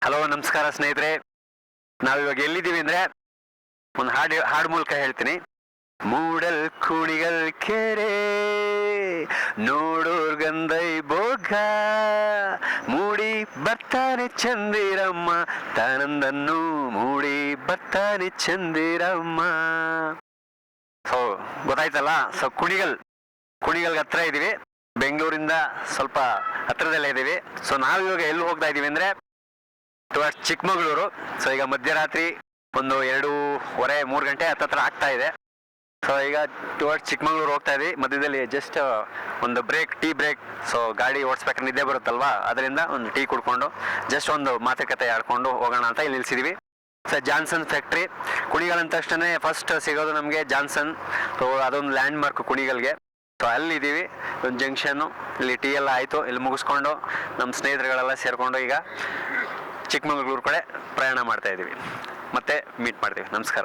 Hello, ನಮಸ್ಕಾರ ಸ್ನೇಹಿತರೆ. ನಾವಿವಾಗ ಎಲ್ಲಿದ್ದೀವಿ ಅಂದ್ರೆ ಒಂದು ಹಾಡು ಮೂಲಕ ಹೇಳ್ತೀನಿ. ಮೂಡಲ್ ಕುಣಿಗಲ್ ಕೆರೆ ನೋಡೋರ್ ಗಂಧೈ ಭೋಗ ಮೂಡಿ ಬರ್ತಾನೆ ಚಂದಿರಮ್ಮ ತಾನಂದನ್ನು ಮೂಡಿ ಬರ್ತಾನೆ ಚಂದಿರಮ್ಮ. ಸೊ ಗೊತ್ತಾಯ್ತಲ್ಲ. ಸೊ ಕುಣಿಗಲ್ಗೆ ಹತ್ರ ಇದೀವಿ. ಬೆಂಗಳೂರಿಂದ ಸ್ವಲ್ಪ ಹತ್ರದಲ್ಲೇ ಇದೀವಿ. ಸೊ ನಾವಿವಾಗ ಎಲ್ಲಿ ಹೋಗ್ತಾ ಇದೀವಿ ಅಂದ್ರೆ ಟುವರ್ಡ್ಸ್ ಚಿಕ್ಕಮಗಳೂರು. ಸೊ ಈಗ ಮಧ್ಯರಾತ್ರಿ ಒಂದು 2:30-3 ಗಂಟೆ ಹತ್ತತ್ರ ಆಗ್ತಾ ಇದೆ. ಸೊ ಈಗ ಟುವರ್ಡ್ಸ್ ಚಿಕ್ಕಮಗಳೂರು ಹೋಗ್ತಾ ಇದೀವಿ. ಮಧ್ಯದಲ್ಲಿ ಜಸ್ಟ್ ಒಂದು ಟೀ ಬ್ರೇಕ್. ಸೊ ಗಾಡಿ ಓಡಿಸ್ಬೇಕಾದ್ರೆ ನಿದ್ದೆ ಬರುತ್ತಲ್ವಾ, ಅದರಿಂದ ಒಂದು ಟೀ ಕುಡ್ಕೊಂಡು ಜಸ್ಟ್ ಒಂದು ಮಾತುಕತೆ ಆಡ್ಕೊಂಡು ಹೋಗೋಣ ಅಂತ ಇಲ್ಲಿ ನಿಲ್ಸಿದೀವಿ. ಸೊ ಜಾನ್ಸನ್ ಫ್ಯಾಕ್ಟ್ರಿ ಕುಣಿಗಲ್ ಅಂದ ತಕ್ಷಣ ಫಸ್ಟ್ ಸಿಗೋದು ನಮಗೆ ಜಾನ್ಸನ್. ಸೊ ಅದೊಂದು ಲ್ಯಾಂಡ್ ಮಾರ್ಕ್ ಕುಣಿಗಲ್ಗೆ. ಸೊ ಅಲ್ಲಿದ್ದೀವಿ, ಒಂದು ಜಂಕ್ಷನ್ನು. ಇಲ್ಲಿ ಟೀ ಎಲ್ಲ ಆಯಿತು. ಇಲ್ಲಿ ಮುಗಿಸ್ಕೊಂಡು ನಮ್ಮ ಸ್ನೇಹಿತರುಗಳೆಲ್ಲ ಸೇರಿಕೊಂಡು ಈಗ ಚಿಕ್ಕಮಗಳೂರು ಕಡೆ ಪ್ರಯಾಣ ಮಾಡ್ತಾ ಇದ್ದೀವಿ. ಮತ್ತೆ ಮೀಟ್ ಮಾಡ್ತೀವಿ. ನಮಸ್ಕಾರ.